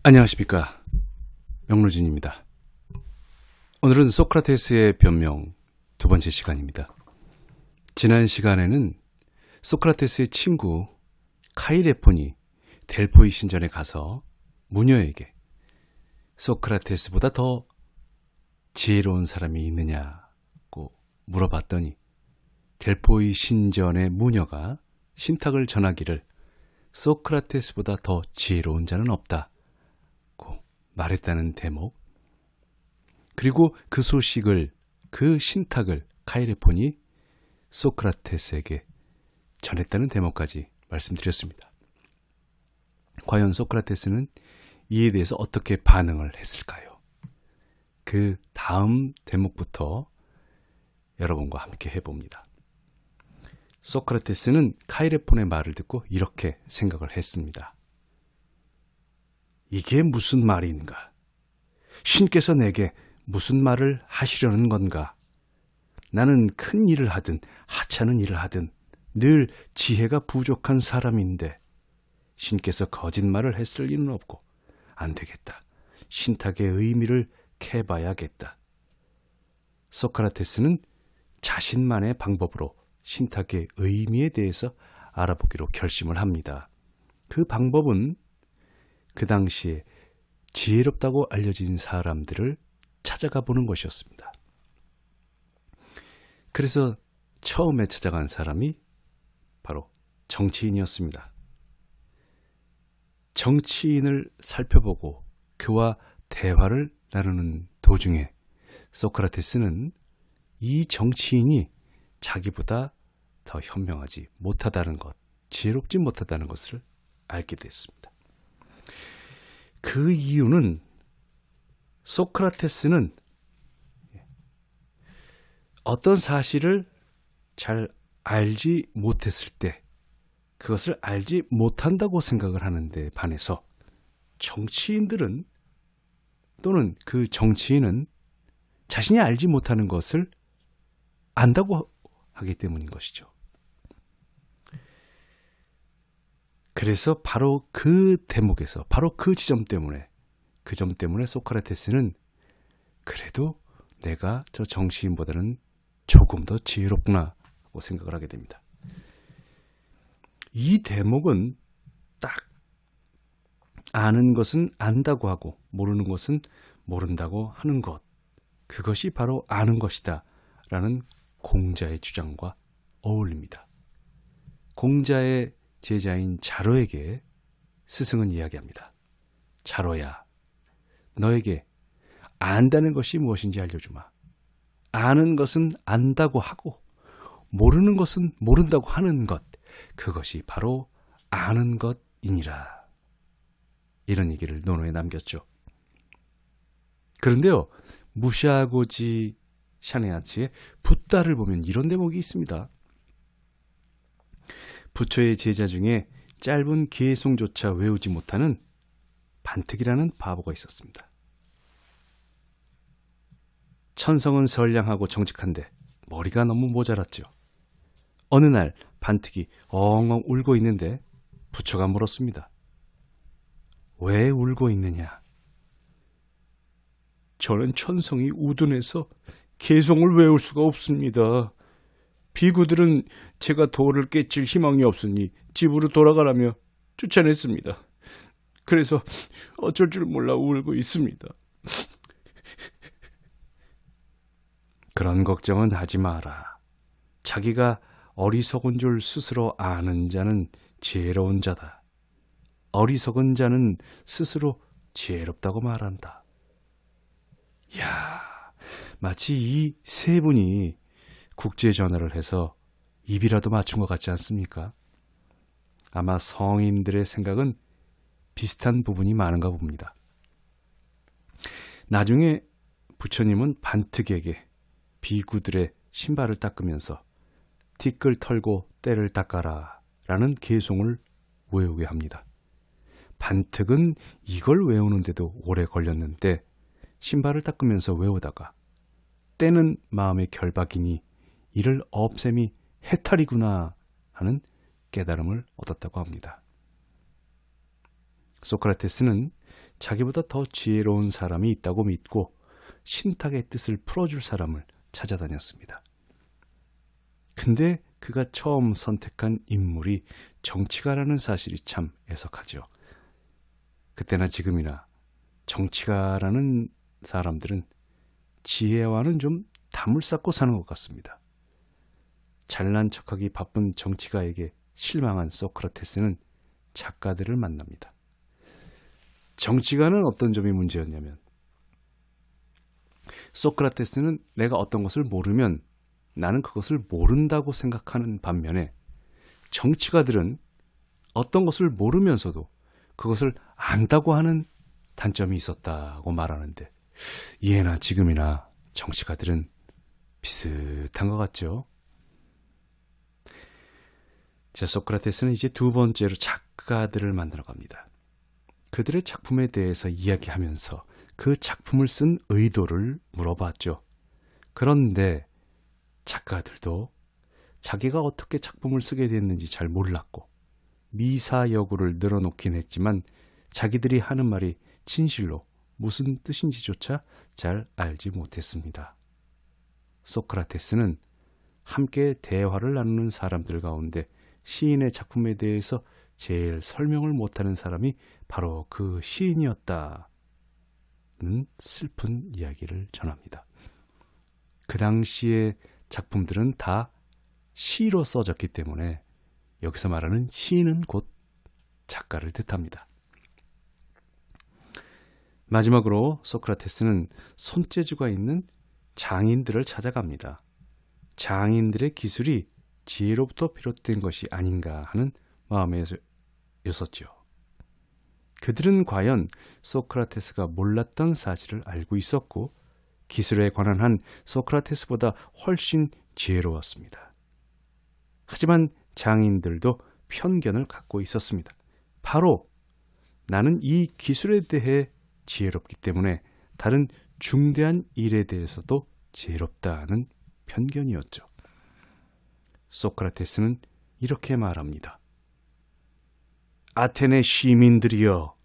안녕하십니까, 명루진입니다. 오늘은 소크라테스의 변명 두 번째 시간입니다. 지난 시간에는 소크라테스의 친구 카이레폰이 델포이 신전에 가서 무녀에게 소크라테스보다 더 지혜로운 사람이 있느냐고 물어봤더니 델포이 신전의 무녀가 신탁을 전하기를 소크라테스보다 더 지혜로운 자는 없다고 말했다는 대목, 그리고 그 소식을, 그 신탁을 카이레폰이 소크라테스에게 전했다는 대목까지 말씀드렸습니다. 과연 소크라테스는 이에 대해서 어떻게 반응을 했을까요? 그 다음 대목부터 여러분과 함께 해봅니다. 소크라테스는 카이레폰의 말을 듣고 이렇게 생각을 했습니다. 이게 무슨 말인가? 신께서 내게 무슨 말을 하시려는 건가? 나는 큰 일을 하든 하찮은 일을 하든 늘 지혜가 부족한 사람인데 신께서 거짓말을 했을 리는 없고 안 되겠다. 신탁의 의미를 캐봐야겠다. 소크라테스는 자신만의 방법으로 신탁의 의미에 대해서 알아보기로 결심을 합니다. 그 방법은 그 당시에 지혜롭다고 알려진 사람들을 찾아가 보는 것이었습니다. 그래서 처음에 찾아간 사람이 바로 정치인이었습니다. 정치인을 살펴보고 그와 대화를 나누는 도중에 소크라테스는 이 정치인이 자기보다 더 현명하지 못하다는 것, 지혜롭지 못하다는 것을 알게 됐습니다. 그 이유는 소크라테스는 어떤 사실을 잘 알지 못했을 때 그것을 알지 못한다고 생각을 하는데 반해서 정치인들은, 또는 그 정치인은 자신이 알지 못하는 것을 안다고 하기 때문인 것이죠. 그래서 바로 그 대목에서, 바로 그 지점 때문에, 그 점 때문에 소크라테스는 그래도 내가 저 정치인보다는 조금 더 지혜롭구나 하고 생각을 하게 됩니다. 이 대목은 딱 아는 것은 안다고 하고 모르는 것은 모른다고 하는 것, 그것이 바로 아는 것이다 라는 공자의 주장과 어울립니다. 공자의 제자인 자로에게 스승은 이야기합니다. 자로야, 너에게 안다는 것이 무엇인지 알려주마. 아는 것은 안다고 하고 모르는 것은 모른다고 하는 것, 그것이 바로 아는 것이니라. 이런 얘기를 논어에 남겼죠. 그런데요, 무시하고지 샤네아치의 붓다를 보면 이런 대목이 있습니다. 부처의 제자 중에 짧은 개송조차 외우지 못하는 반특이라는 바보가 있었습니다. 천성은 선량하고 정직한데 머리가 너무 모자랐죠. 어느 날 반특이 엉엉 울고 있는데 부처가 물었습니다. 왜 울고 있느냐? 저는 천성이 우둔해서 개송을 외울 수가 없습니다. 비구들은 제가 도를 깨칠 희망이 없으니 집으로 돌아가라며 쫓아냈습니다. 그래서 어쩔 줄 몰라 울고 있습니다. 그런 걱정은 하지 마라. 자기가 어리석은 줄 스스로 아는 자는 지혜로운 자다. 어리석은 자는 스스로 지혜롭다고 말한다. 이야, 마치 이 세 분이 국제전화를 해서 입이라도 맞춘 것 같지 않습니까? 아마 성인들의 생각은 비슷한 부분이 많은가 봅니다. 나중에 부처님은 반특에게 비구들의 신발을 닦으면서 티끌 털고 때를 닦아라 라는 개송을 외우게 합니다. 반특은 이걸 외우는데도 오래 걸렸는데 신발을 닦으면서 외우다가 때는 마음의 결박이니 이를 없앰이 해탈이구나 하는 깨달음을 얻었다고 합니다. 소크라테스는 자기보다 더 지혜로운 사람이 있다고 믿고 신탁의 뜻을 풀어줄 사람을 찾아다녔습니다. 근데 그가 처음 선택한 인물이 정치가라는 사실이 참 애석하죠. 그때나 지금이나 정치가라는 사람들은 지혜와는 좀 담을 쌓고 사는 것 같습니다. 잘난 척하기 바쁜 정치가에게 실망한 소크라테스는 작가들을 만납니다. 정치가는 어떤 점이 문제였냐면 소크라테스는 내가 어떤 것을 모르면 나는 그것을 모른다고 생각하는 반면에 정치가들은 어떤 것을 모르면서도 그것을 안다고 하는 단점이 있었다고 말하는데 예나 지금이나 정치가들은 비슷한 것 같죠. 자, 소크라테스는 이제 두 번째로 작가들을 만나러 갑니다. 그들의 작품에 대해서 이야기하면서 그 작품을 쓴 의도를 물어봤죠. 그런데 작가들도 자기가 어떻게 작품을 쓰게 됐는지 잘 몰랐고 미사여구를 늘어놓긴 했지만 자기들이 하는 말이 진실로 무슨 뜻인지조차 잘 알지 못했습니다. 소크라테스는 함께 대화를 나누는 사람들 가운데 시인의 작품에 대해서 제일 설명을 못하는 사람이 바로 그 시인이었다는 슬픈 이야기를 전합니다. 그 당시의 작품들은 다 시로 써졌기 때문에 여기서 말하는 시인은 곧 작가를 뜻합니다. 마지막으로 소크라테스는 손재주가 있는 장인들을 찾아갑니다. 장인들의 기술이 지혜로부터 비롯된 것이 아닌가 하는 마음이었었죠. 그들은 과연 소크라테스가 몰랐던 사실을 알고 있었고 기술에 관한 한 소크라테스보다 훨씬 지혜로웠습니다. 하지만 장인들도 편견을 갖고 있었습니다. 바로 나는 이 기술에 대해 지혜롭기 때문에 다른 중대한 일에 대해서도 지혜롭다는 편견이었죠. 소크라테스는 이렇게 말합니다. 아테네 시민들이여,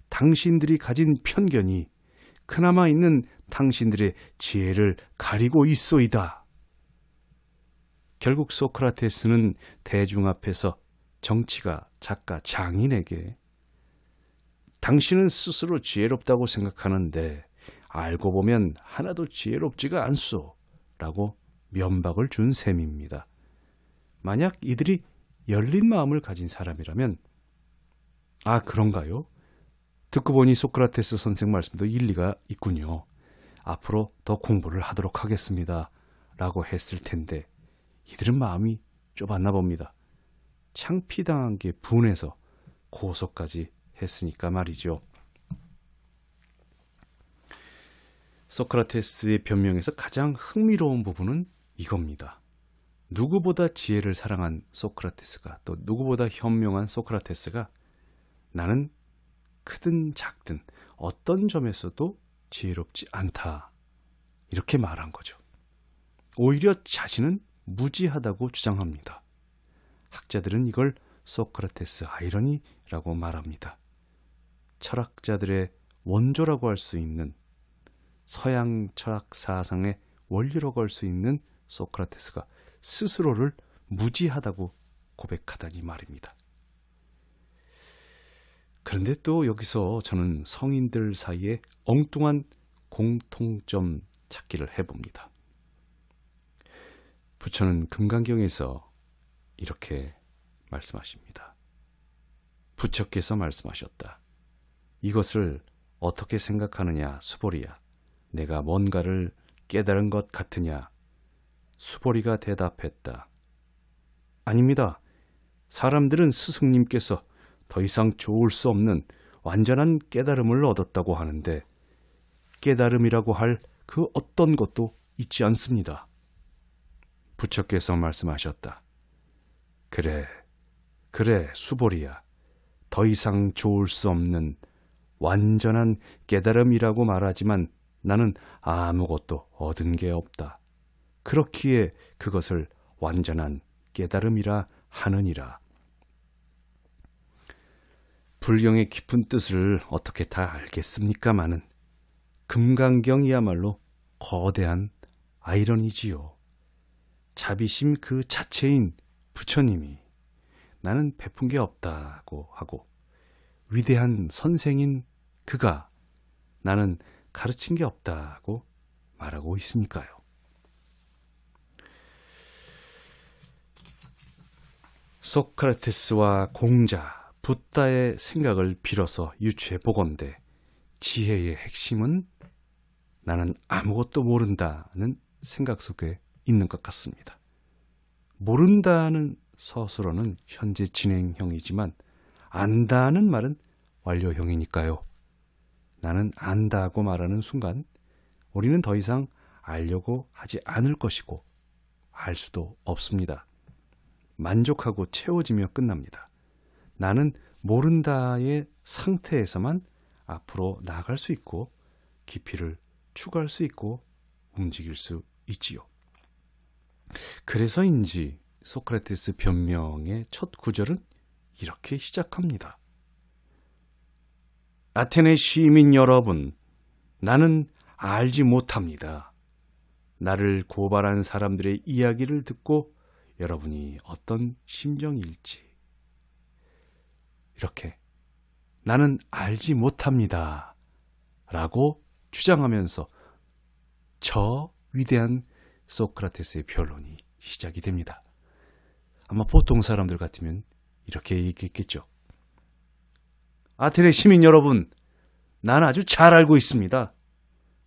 당신들이 가진 편견이 그나마 있는 당신들의 지혜를 가리고 있소이다. 결국 소크라테스는 대중 앞에서 정치가, 작가, 장인에게 당신은 스스로 지혜롭다고 생각하는데 알고 보면 하나도 지혜롭지가 않소 라고 면박을 준 셈입니다. 만약 이들이 열린 마음을 가진 사람이라면 아, 그런가요? 듣고 보니 소크라테스 선생 말씀도 일리가 있군요. 앞으로 더 공부를 하도록 하겠습니다 라고 했을 텐데 이들은 마음이 좁았나 봅니다. 창피당한 게 분해서 고소까지 했으니까 말이죠. 소크라테스의 변명에서 가장 흥미로운 부분은 이겁니다. 누구보다 지혜를 사랑한 소크라테스가, 또 누구보다 현명한 소크라테스가 나는 크든 작든 어떤 점에서도 지혜롭지 않다, 이렇게 말한 거죠. 오히려 자신은 무지하다고 주장합니다. 학자들은 이걸 소크라테스 아이러니라고 말합니다. 철학자들의 원조라고 할 수 있는, 서양 철학 사상의 원리라고 할 수 있는 소크라테스가 스스로를 무지하다고 고백하다니 말입니다. 그런데 또 여기서 저는 성인들 사이에 엉뚱한 공통점 찾기를 해봅니다. 부처는 금강경에서 이렇게 말씀하십니다. 부처께서 말씀하셨다. 이것을 어떻게 생각하느냐, 수보리야. 내가 뭔가를 깨달은 것 같으냐? 수보리가 대답했다. 아닙니다. 사람들은 스승님께서 더 이상 좋을 수 없는 완전한 깨달음을 얻었다고 하는데 깨달음이라고 할 그 어떤 것도 있지 않습니다. 부처께서 말씀하셨다. 그래, 수보리야. 더 이상 좋을 수 없는 완전한 깨달음이라고 말하지만 나는 아무것도 얻은 게 없다. 그렇기에 그것을 완전한 깨달음이라 하느니라. 불경의 깊은 뜻을 어떻게 다 알겠습니까마는 금강경이야말로 거대한 아이러니지요. 자비심 그 자체인 부처님이 나는 베푼 게 없다고 하고 위대한 선생인 그가 나는 가르친 게 없다고 말하고 있으니까요. 소크라테스와 공자, 붓다의 생각을 빌어서 유추해 보건대 지혜의 핵심은 나는 아무것도 모른다는 생각 속에 있는 것 같습니다. 모른다는 서술어는 현재 진행형이지만 안다는 말은 완료형이니까요. 나는 안다고 말하는 순간 우리는 더 이상 알려고 하지 않을 것이고 알 수도 없습니다. 만족하고 채워지며 끝납니다. 나는 모른다의 상태에서만 앞으로 나아갈 수 있고 깊이를 추구할 수 있고 움직일 수 있지요. 그래서인지 소크라테스 변명의 첫 구절은 이렇게 시작합니다. 아테네 시민 여러분, 나는 알지 못합니다. 나를 고발한 사람들의 이야기를 듣고 여러분이 어떤 심정일지. 이렇게 나는 알지 못합니다. 라고 주장하면서 저 위대한 소크라테스의 변론이 시작이 됩니다. 아마 보통 사람들 같으면 이렇게 얘기했겠죠. 아테네 시민 여러분, 나는 아주 잘 알고 있습니다.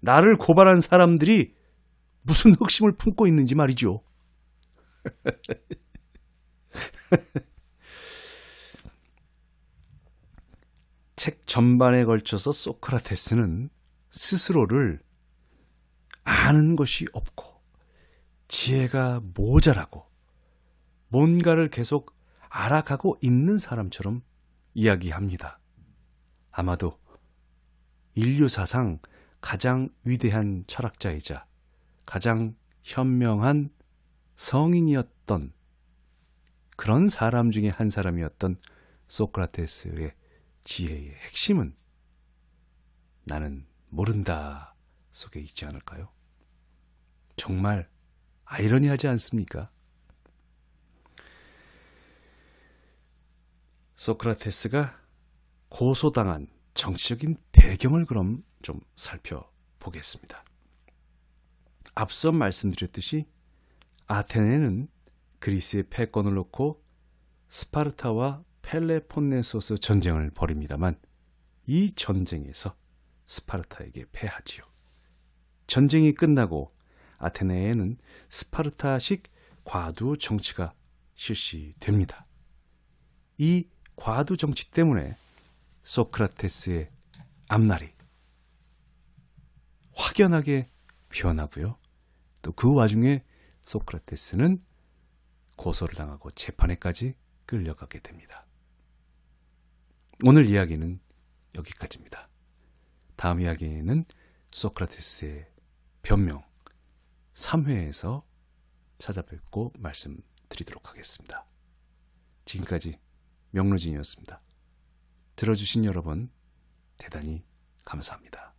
나를 고발한 사람들이 무슨 흑심을 품고 있는지 말이죠. 책 전반에 걸쳐서 소크라테스는 스스로를 아는 것이 없고 지혜가 모자라고 뭔가를 계속 알아가고 있는 사람처럼 이야기합니다. 아마도 인류사상 가장 위대한 철학자이자 가장 현명한 성인이었던 그런 사람 중에 한 사람이었던 소크라테스의 지혜의 핵심은 나는 모른다 속에 있지 않을까요? 정말 아이러니하지 않습니까? 소크라테스가 고소당한 정치적인 배경을 그럼 좀 살펴보겠습니다. 앞서 말씀드렸듯이 아테네는 그리스의 패권을 놓고 스파르타와 펠레폰네소스 전쟁을 벌입니다만 이 전쟁에서 스파르타에게 패하지요. 전쟁이 끝나고 아테네에는 스파르타식 과두 정치가 실시됩니다. 이 과두 정치 때문에 소크라테스의 앞날이 확연하게 변하고요. 또 그 와중에 소크라테스는 고소를 당하고 재판에까지 끌려가게 됩니다. 오늘 이야기는 여기까지입니다. 다음 이야기에는 소크라테스의 변명 3회에서 찾아뵙고 말씀드리도록 하겠습니다. 지금까지 명로진이었습니다. 들어주신 여러분 대단히 감사합니다.